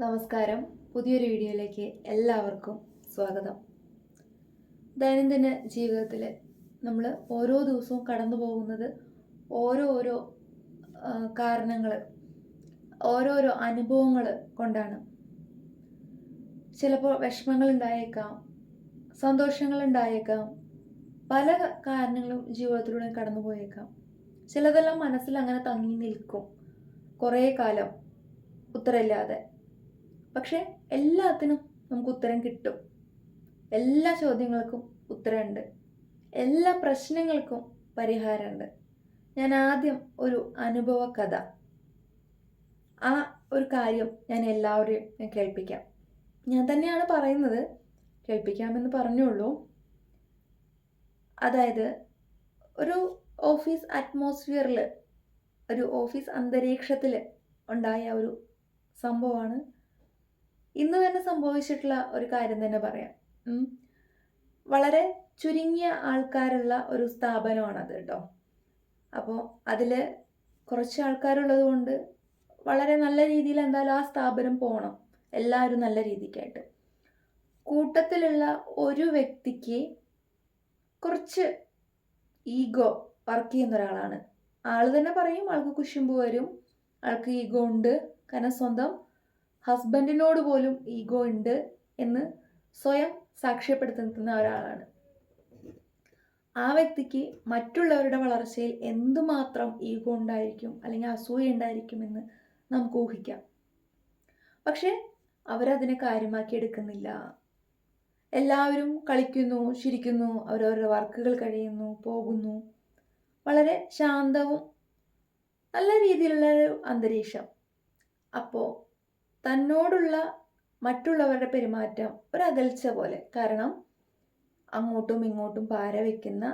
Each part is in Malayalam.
നമസ്കാരം. പുതിയൊരു വീഡിയോയിലേക്ക് എല്ലാവർക്കും സ്വാഗതം. ദൈനംദിന ജീവിതത്തിൽ നമ്മൾ ഓരോ ദിവസവും കടന്നു പോകുന്നത് ഓരോരോ കാരണങ്ങൾ, ഓരോരോ അനുഭവങ്ങൾ കൊണ്ടാണ്. ചിലപ്പോൾ വിഷമങ്ങൾ ഉണ്ടായേക്കാം, സന്തോഷങ്ങൾ ഉണ്ടായേക്കാം, പല കാരണങ്ങളും ജീവിതത്തിലൂടെ കടന്നു പോയേക്കാം. ചിലതെല്ലാം മനസ്സിൽ അങ്ങനെ തങ്ങി നിൽക്കും കുറേ കാലം ഉത്തരമില്ലാതെ. പക്ഷെ എല്ലാത്തിനും നമുക്ക് ഉത്തരം കിട്ടും. എല്ലാ ചോദ്യങ്ങൾക്കും ഉത്തരമുണ്ട്. എല്ലാ പ്രശ്നങ്ങൾക്കും പരിഹാരമുണ്ട്. ഞാൻ ആദ്യം ഒരു അനുഭവ കഥ, ആ ഒരു കാര്യം ഞാൻ എല്ലാവരെയും കേൾപ്പിക്കാം. ഞാൻ തന്നെയാണ് പറയുന്നത്, കേൾപ്പിക്കാമെന്ന് പറഞ്ഞുള്ളൂ. അതായത് ഒരു ഓഫീസ് അറ്റ്മോസ്ഫിയറിൽ, ഒരു ഓഫീസ് അന്തരീക്ഷത്തിൽ ഉണ്ടായ ഒരു സംഭവമാണ്. ഇന്ന് തന്നെ സംഭവിച്ചിട്ടുള്ള ഒരു കാര്യം തന്നെ പറയാം. വളരെ ചുരുങ്ങിയ ആൾക്കാരുള്ള ഒരു സ്ഥാപനമാണത് കേട്ടോ. അപ്പോൾ അതിൽ കുറച്ച് ആൾക്കാരുള്ളത് കൊണ്ട് വളരെ നല്ല രീതിയിൽ എന്തായാലും ആ സ്ഥാപനം പോകണം, എല്ലാവരും നല്ല രീതിക്കായിട്ട്. കൂട്ടത്തിലുള്ള ഒരു വ്യക്തിക്ക് കുറച്ച് ഈഗോ വർക്ക് ചെയ്യുന്ന ഒരാളാണ്. ആൾ തന്നെ പറയും ആൾക്ക് കുശുമ്പ് വരും, ആൾക്ക് ഈഗോ ഉണ്ട്, കാരണം സ്വന്തം ഹസ്ബൻഡിനോട് പോലും ഈഗോ ഉണ്ട് എന്ന് സ്വയം സാക്ഷ്യപ്പെടുത്തുന്ന ഒരാളാണ്. ആ വ്യക്തിക്ക് മറ്റുള്ളവരുടെ വളർച്ചയിൽ എന്തുമാത്രം ഈഗോ ഉണ്ടായിരിക്കും അല്ലെങ്കിൽ അസൂയ ഉണ്ടായിരിക്കുമെന്ന് നമുക്ക് ഊഹിക്കാം. പക്ഷെ അവരതിനെ കാര്യമാക്കി എടുക്കുന്നില്ല. എല്ലാവരും കളിക്കുന്നു, ചിരിക്കുന്നു, അവരവരുടെ വർക്കുകൾ കഴിയുന്നു, പോകുന്നു. വളരെ ശാന്തവും നല്ല രീതിയിലുള്ള ഒരു അന്തരീക്ഷം. അപ്പോൾ തന്നോടുള്ള മറ്റുള്ളവരുടെ പെരുമാറ്റം ഒരു അകൽച്ച പോലെ. കാരണം അങ്ങോട്ടും ഇങ്ങോട്ടും പാര വയ്ക്കുന്ന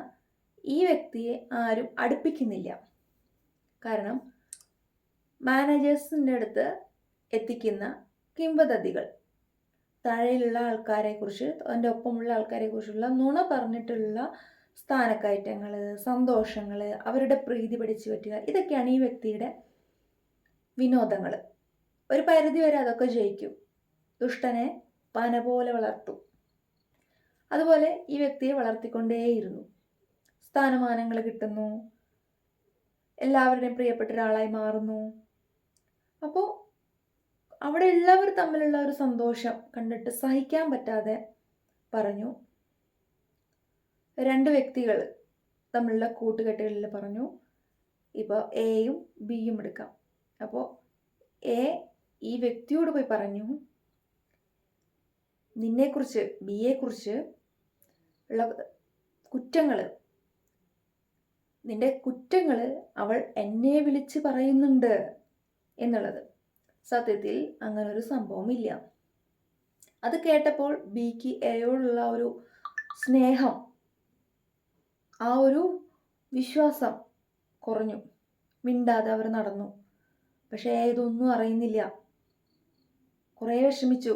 ഈ വ്യക്തിയെ ആരും അടുപ്പിക്കുന്നില്ല. കാരണം മാനേജേഴ്സിൻ്റെ അടുത്ത് എത്തിക്കുന്ന കിംവദന്തികൾ, താഴെയിലുള്ള ആൾക്കാരെക്കുറിച്ച്, അതിൻ്റെ ഒപ്പമുള്ള ആൾക്കാരെക്കുറിച്ചുള്ള നുണ പറഞ്ഞിട്ടുള്ള സ്ഥാനക്കയറ്റങ്ങൾ, സന്തോഷങ്ങൾ, അവരുടെ പ്രീതി പിടിച്ചു പറ്റുക, ഇതൊക്കെയാണ് ഈ വ്യക്തിയുടെ വിനോദങ്ങൾ. ഒരു പരിധി വരെ അതൊക്കെ ജയിക്കും. ദുഷ്ടനെ പന പോലെ വളർത്തും. അതുപോലെ ഈ വ്യക്തിയെ വളർത്തിക്കൊണ്ടേയിരുന്നു. സ്ഥാനമാനങ്ങൾ കിട്ടുന്നു, എല്ലാവരുടെയും പ്രിയപ്പെട്ട ഒരാളായി മാറുന്നു. അപ്പോൾ അവിടെ ഉള്ളവർ തമ്മിലുള്ള ഒരു സന്തോഷം കണ്ടിട്ട് സഹിക്കാൻ പറ്റാതെ പറഞ്ഞു, രണ്ട് വ്യക്തികൾ തമ്മിലുള്ള കൂട്ടുകെട്ടുകളിൽ പറഞ്ഞു, ഇപ്പോൾ എയും ബിയും എടുക്കാം. അപ്പോൾ എ ഈ വ്യക്തിയോട് പോയി പറഞ്ഞു, നിന്നെക്കുറിച്ച്, ബിയെക്കുറിച്ച് ഉള്ള കുറ്റങ്ങൾ, നിന്റെ കുറ്റങ്ങൾ അവൾ എന്നെ വിളിച്ച് പറയുന്നുണ്ട് എന്നുള്ളത്. സത്യത്തിൽ അങ്ങനൊരു സംഭവമില്ല. അത് കേട്ടപ്പോൾ ബിക്ക് എയോടുള്ള ഒരു സ്നേഹം, ആ ഒരു വിശ്വാസം കുറഞ്ഞു. മിണ്ടാതെ അവർ നടന്നു. പക്ഷേ ഇതൊന്നും അറിയുന്നില്ല. കുറേ വിഷമിച്ചു,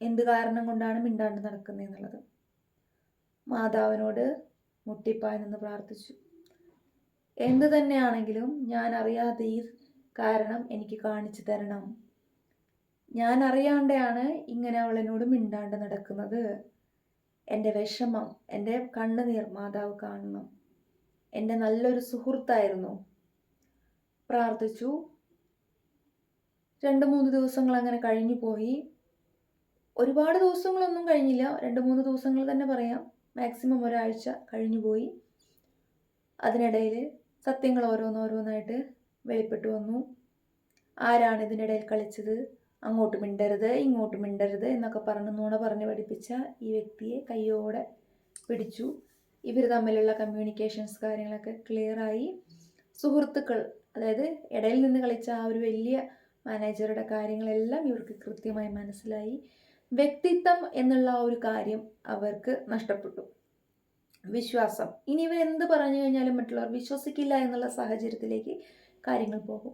എന്ത് കാരണം കൊണ്ടാണ് മിണ്ടാണ്ട് നടക്കുന്നത് എന്നുള്ളത്. മാതാവിനോട് മുട്ടിപ്പായി നിന്ന് പ്രാർത്ഥിച്ചു, എന്ത് തന്നെയാണെങ്കിലും ഞാൻ അറിയാതെ ഈ കാരണം എനിക്ക് കാണിച്ചു തരണം. ഞാൻ അറിയാണ്ടാണ് ഇങ്ങനെ അവളെന്നോട് മിണ്ടാണ്ട് നടക്കുന്നത്. എൻ്റെ വിഷമം, എൻ്റെ കണ്ണുനീർ മാതാവ് കാണണം. എൻ്റെ നല്ലൊരു സുഹൃത്തായിരുന്നു. പ്രാർത്ഥിച്ചു. 2-3 ദിവസങ്ങൾ അങ്ങനെ കഴിഞ്ഞു പോയി. ഒരുപാട് ദിവസങ്ങളൊന്നും കഴിഞ്ഞില്ല, 2-3 ദിവസങ്ങൾ തന്നെ പറയാം. മാക്സിമം ഒരാഴ്ച കഴിഞ്ഞു പോയി. അതിനിടയിൽ സത്യങ്ങൾ ഓരോന്നോരോന്നായിട്ട് വെളിപ്പെട്ടു വന്നു. ആരാണ് ഇതിൻ്റെ ഇടയിൽ കളിച്ചത്, അങ്ങോട്ട് മിണ്ടരുത്, ഇങ്ങോട്ട് മിണ്ടരുത് എന്നൊക്കെ പറഞ്ഞ് നുണ പറഞ്ഞ് പഠിപ്പിച്ച ഈ വ്യക്തിയെ കയ്യോടെ പിടിച്ചു. ഇവർ തമ്മിലുള്ള കമ്മ്യൂണിക്കേഷൻസ് കാര്യങ്ങളൊക്കെ ക്ലിയറായി. സുഹൃത്തുക്കൾ, അതായത് ഇടയിൽ നിന്ന് കളിച്ച ആ ഒരു വലിയ മാനേജറുടെ കാര്യങ്ങളെല്ലാം ഇവർക്ക് കൃത്യമായി മനസ്സിലായി. വ്യക്തിത്വം എന്നുള്ള ആ ഒരു കാര്യം അവർക്ക് നഷ്ടപ്പെട്ടു. വിശ്വാസം, ഇനി ഇവർ എന്ത് പറഞ്ഞു കഴിഞ്ഞാലും മറ്റുള്ളവർ വിശ്വസിക്കില്ല എന്നുള്ള സാഹചര്യത്തിലേക്ക് കാര്യങ്ങൾ പോകും.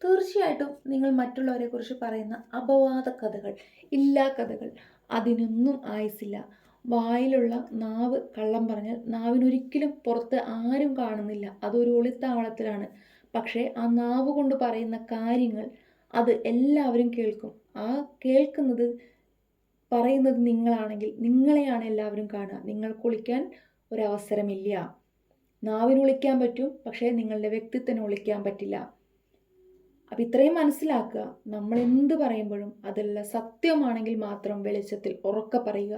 തീർച്ചയായിട്ടും നിങ്ങൾ മറ്റുള്ളവരെക്കുറിച്ച് പറയുന്ന അപവാദ കഥകൾ, ഇല്ലാ കഥകൾ, അതിനൊന്നും ആയുസില്ല. വായിലുള്ള നാവ് കള്ളം പറഞ്ഞാൽ നാവിനൊരിക്കലും പുറത്ത് ആരും കാണുന്നില്ല, അതൊരു ഒളിത്താവളത്തിലാണ്. പക്ഷേ ആ നാവ് കൊണ്ട് പറയുന്ന കാര്യങ്ങൾ അത് എല്ലാവരും കേൾക്കും. ആ കേൾക്കുന്നത് പറയുന്നത് നിങ്ങളാണെങ്കിൽ നിങ്ങളെയാണ് എല്ലാവരും കാണുക. നിങ്ങൾക്ക് ഒളിക്കാൻ ഒരവസരമില്ല. നാവിന് ഒളിക്കാൻ പറ്റും, പക്ഷേ നിങ്ങളുടെ വ്യക്തിത്വത്തിന് ഒളിക്കാൻ പറ്റില്ല. അപ്പം ഇത്രയും മനസ്സിലാക്കുക. നമ്മൾ എന്ത് പറയുമ്പോഴും അതെല്ലാം സത്യമാണെങ്കിൽ മാത്രം വെളിച്ചത്തിൽ ഉറക്കെ പറയുക.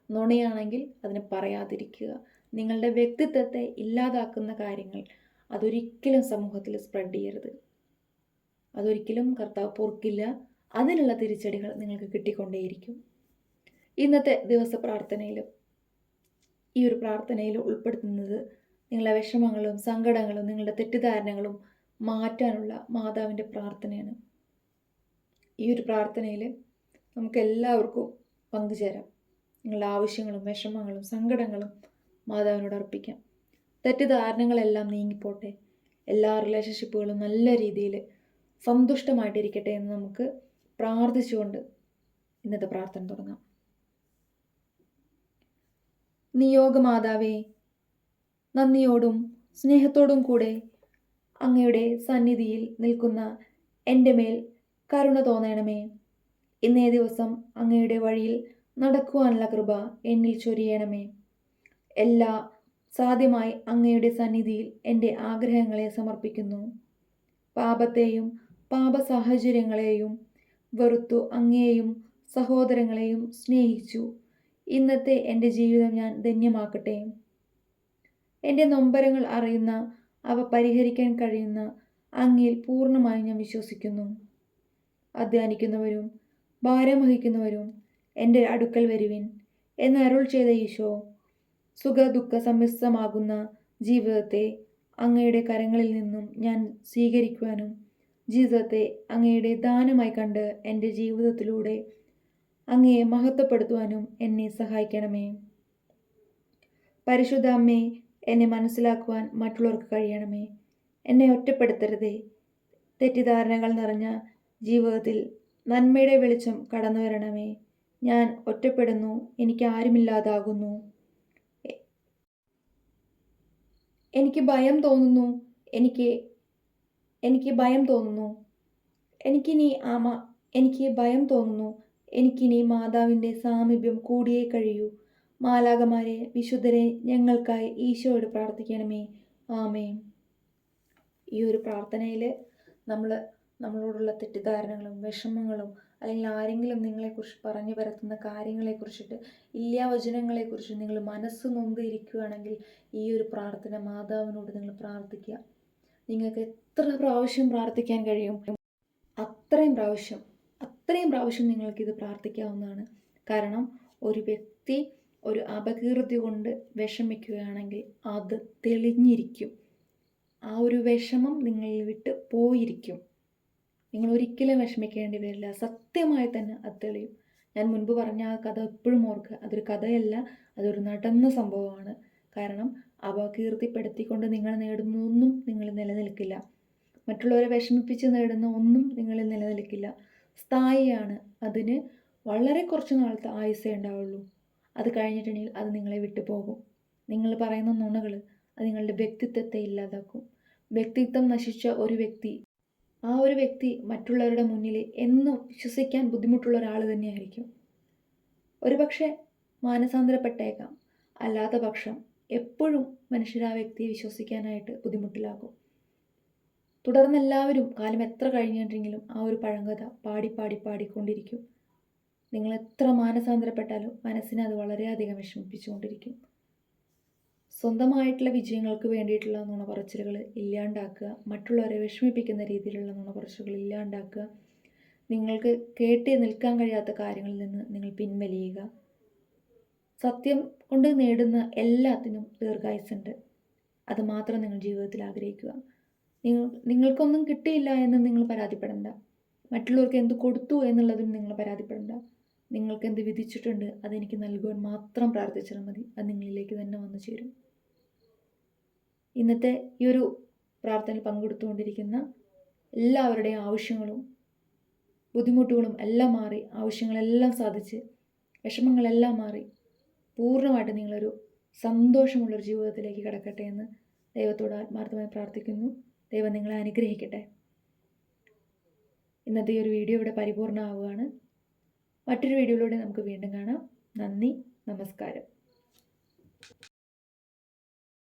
നുണയാണെങ്കിൽ അതിനെ പറയാതിരിക്കുക. നിങ്ങളുടെ വ്യക്തിത്വത്തെ ഇല്ലാതാക്കുന്ന കാര്യങ്ങൾ അതൊരിക്കലും സമൂഹത്തിൽ സ്പ്രെഡ് ചെയ്യരുത്. അതൊരിക്കലും കർത്താവ് പൊറുക്കില്ല. അതിനുള്ള തിരിച്ചടികൾ നിങ്ങൾക്ക് കിട്ടിക്കൊണ്ടേയിരിക്കും. ഇന്നത്തെ ദിവസ പ്രാർത്ഥനയിലും ഈ ഒരു പ്രാർത്ഥനയിൽ ഉൾപ്പെടുത്തുന്നത് നിങ്ങളുടെ വിഷമങ്ങളും സങ്കടങ്ങളും നിങ്ങളുടെ തെറ്റിദ്ധാരണകളും മാറ്റാനുള്ള മാതാവിൻ്റെ പ്രാർത്ഥനയാണ്. ഈ ഒരു പ്രാർത്ഥനയിൽ നമുക്ക് എല്ലാവർക്കും പങ്കുചേരാം. നിങ്ങളുടെ ആവശ്യങ്ങളും വിഷമങ്ങളും സങ്കടങ്ങളും മാതാവിനോട് അർപ്പിക്കാം. തെറ്റിദ്ധാരണകളെല്ലാം നീങ്ങിപ്പോട്ടെ. എല്ലാ റിലേഷൻഷിപ്പുകളും നല്ല രീതിയിൽ സന്തുഷ്ടമായിട്ടിരിക്കട്ടെ എന്ന് നമുക്ക് പ്രാർത്ഥിച്ചുകൊണ്ട് ഇന്നത്തെ പ്രാർത്ഥന തുടങ്ങാം. നിയോഗമാതാവേ, നന്ദിയോടും സ്നേഹത്തോടും കൂടെ അങ്ങയുടെ സന്നിധിയിൽ നിൽക്കുന്ന എൻ്റെ മേൽ കരുണ തോന്നണമേ. ഇന്നേ ദിവസം അങ്ങയുടെ വഴിയിൽ നടക്കുവാനുള്ള കൃപ എന്നിൽ ചൊരിയണമേ. എല്ലാ സാധ്യമായി അങ്ങയുടെ സന്നിധിയിൽ എൻ്റെ ആഗ്രഹങ്ങളെ സമർപ്പിക്കുന്നു. പാപത്തെയും പാപ സാഹചര്യങ്ങളെയും വെറുത്തു അങ്ങയെയും സഹോദരങ്ങളെയും സ്നേഹിച്ചു ഇന്നത്തെ എൻ്റെ ജീവിതം ഞാൻ ധന്യമാക്കട്ടെ. എൻ്റെ നൊമ്പരങ്ങൾ അറിയുന്ന അവ പരിഹരിക്കാൻ കഴിയുന്ന അങ്ങയിൽ പൂർണ്ണമായി ഞാൻ വിശ്വസിക്കുന്നു. അധ്വാനിക്കുന്നവരും ഭാരം വഹിക്കുന്നവരും എൻ്റെ അടുക്കൽ വരുവിൻ എന്ന് അരുൾ ചെയ്ത ഈശോ, സുഖ ദുഃഖ സമ്മിശ്രമാകുന്ന ജീവിതത്തെ അങ്ങയുടെ കരങ്ങളിൽ നിന്നും ഞാൻ സ്വീകരിക്കുവാനും ജീവിതത്തെ അങ്ങയുടെ ദാനമായി കണ്ട് എൻ്റെ ജീവിതത്തിലൂടെ അങ്ങയെ മഹത്വപ്പെടുത്തുവാനും എന്നെ സഹായിക്കണമേ. പരിശുദ്ധ അമ്മേ, എന്നെ മനസ്സിലാക്കുവാൻ മറ്റുള്ളവർക്ക് കഴിയണമേ. എന്നെ ഒറ്റപ്പെടുത്തരുതേ. തെറ്റിദ്ധാരണകൾ നിറഞ്ഞ ജീവിതത്തിൽ നന്മയുടെ വെളിച്ചം കടന്നു വരണമേ. ഞാൻ ഒറ്റപ്പെടുന്നു, എനിക്ക് ആരുമില്ലാതാകുന്നു, എനിക്ക് ഭയം തോന്നുന്നു, എനിക്ക് ഭയം തോന്നുന്നു, എനിക്കിനി മാതാവിൻ്റെ സാമീപ്യം കൂടിയേ കഴിയൂ. മാലാഖമാരെ, വിശുദ്ധരെ, ഞങ്ങൾക്കായി ഈശോയോട് പ്രാർത്ഥിക്കണമേ. ആമേൻ. ഈ ഒരു പ്രാർത്ഥനയിൽ നമ്മളോടുള്ള തെറ്റിദ്ധാരണകളും വിഷമങ്ങളും അല്ലെങ്കിൽ ആരെങ്കിലും നിങ്ങളെക്കുറിച്ച് പറഞ്ഞു പരത്തുന്ന കാര്യങ്ങളെക്കുറിച്ചിട്ട് ഇല്ലാവചനങ്ങളെക്കുറിച്ച് നിങ്ങൾ മനസ്സ് നൊന്ത് ഇരിക്കുകയാണെങ്കിൽ ഈ ഒരു പ്രാർത്ഥന മാതാവിനോട് നിങ്ങൾ പ്രാർത്ഥിക്കുക. നിങ്ങൾക്ക് എത്ര പ്രാവശ്യം പ്രാർത്ഥിക്കാൻ കഴിയും അത്രയും പ്രാവശ്യം നിങ്ങൾക്കിത് പ്രാർത്ഥിക്കാവുന്നതാണ്. കാരണം ഒരു വ്യക്തി ഒരു അപകീർത്തി കൊണ്ട് വിഷമിക്കുകയാണെങ്കിൽ അത് തെളിഞ്ഞിരിക്കും. ആ ഒരു വിഷമം നിങ്ങളിൽ വിട്ട് പോയിരിക്കും. നിങ്ങൾ ഒരിക്കലും വിഷമിക്കേണ്ടി വരില്ല. സത്യമായി തന്നെ അത് തെളിയും. ഞാൻ മുൻപ് പറഞ്ഞ ആ കഥ എപ്പോഴും ഓർക്കുക. അതൊരു കഥയല്ല, അതൊരു നടന്ന സംഭവമാണ്. കാരണം അപകീർത്തിപ്പെടുത്തിക്കൊണ്ട് നിങ്ങൾ നേടുന്നതൊന്നും നിങ്ങൾ നിലനിൽക്കില്ല. മറ്റുള്ളവരെ വിഷമിപ്പിച്ച് നേടുന്ന ഒന്നും നിങ്ങളിൽ നിലനിൽക്കില്ല. സ്ഥായിയാണ്. അതിന് വളരെ കുറച്ച് നാളത്തെ ആയുസ്സേ ഉണ്ടാവുള്ളൂ. അത് കഴിഞ്ഞിട്ടുണ്ടെങ്കിൽ അത് നിങ്ങളെ വിട്ടു പോകും. നിങ്ങൾ പറയുന്ന നുണകൾ അത് നിങ്ങളുടെ വ്യക്തിത്വത്തെ ഇല്ലാതാക്കും. വ്യക്തിത്വം നശിച്ച ആ ഒരു വ്യക്തി മറ്റുള്ളവരുടെ മുന്നിൽ എന്നും വിശ്വസിക്കാൻ ബുദ്ധിമുട്ടുള്ള ഒരാൾ തന്നെയായിരിക്കും. ഒരുപക്ഷെ മാനസാന്തരപ്പെട്ടേക്കാം. അല്ലാത്ത പക്ഷം എപ്പോഴും മനുഷ്യർ ആ വ്യക്തിയെ വിശ്വസിക്കാനായിട്ട് ബുദ്ധിമുട്ടിലാകും. തുടർന്ന് എല്ലാവരും കാലം എത്ര കഴിഞ്ഞിട്ടുണ്ടെങ്കിലും ആ ഒരു പഴങ്കഥ പാടിക്കൊണ്ടിരിക്കും. നിങ്ങൾ എത്ര മാനസാന്തരപ്പെട്ടാലും മനസ്സിനെ അത് വളരെയധികം വിഷമിപ്പിച്ചുകൊണ്ടിരിക്കും. സ്വന്തമായിട്ടുള്ള വിജയങ്ങൾക്ക് വേണ്ടിയിട്ടുള്ള നുണപറച്ചിലുകൾ ഇല്ലാണ്ടാക്കുക. മറ്റുള്ളവരെ വിഷമിപ്പിക്കുന്ന രീതിയിലുള്ള നുണപറച്ചിലുകൾ ഇല്ലാണ്ടാക്കുക. നിങ്ങൾക്ക് കേട്ട് നിൽക്കാൻ കഴിയാത്ത കാര്യങ്ങളിൽ നിന്ന് നിങ്ങൾ പിൻവലിയുക. സത്യം കൊണ്ട് നേടുന്ന എല്ലാത്തിനും ദീർഘായുസ്സുണ്ട്. അത് മാത്രം നിങ്ങൾ ജീവിതത്തിൽ ആഗ്രഹിക്കുക. നിങ്ങൾക്കൊന്നും കിട്ടിയില്ല എന്ന് നിങ്ങൾ പരാതിപ്പെടണ്ട. മറ്റുള്ളവർക്ക് എന്ത് കൊടുത്തു എന്നുള്ളതും നിങ്ങൾ പരാതിപ്പെടണ്ട. നിങ്ങൾക്ക് എന്ത് വിധിച്ചിട്ടുണ്ട് അതെനിക്ക് നൽകുവാൻ മാത്രം പ്രാർത്ഥിച്ചാൽ മതി. അത് നിങ്ങളിലേക്ക് തന്നെ വന്നു ചേരും. ഇന്നത്തെ ഈ ഒരു പ്രാർത്ഥനയിൽ പങ്കെടുത്തുകൊണ്ടിരിക്കുന്ന എല്ലാവരുടെയും ആവശ്യങ്ങളും ബുദ്ധിമുട്ടുകളും എല്ലാം മാറി, ആവശ്യങ്ങളെല്ലാം സാധിച്ച്, വിഷമങ്ങളെല്ലാം മാറി പൂർണ്ണമായിട്ട് നിങ്ങളൊരു സന്തോഷമുള്ളൊരു ജീവിതത്തിലേക്ക് കടക്കട്ടെ എന്ന് ദൈവത്തോട് ആത്മാർത്ഥമായി പ്രാർത്ഥിക്കുന്നു. ദൈവം നിങ്ങളെ അനുഗ്രഹിക്കട്ടെ. ഇന്നത്തെ ഈ ഒരു വീഡിയോ ഇവിടെ പരിപൂർണ്ണമാവുകയാണ്. മറ്റൊരു വീഡിയോയിലൂടെ നമുക്ക് വീണ്ടും കാണാം. നന്ദി, നമസ്കാരം.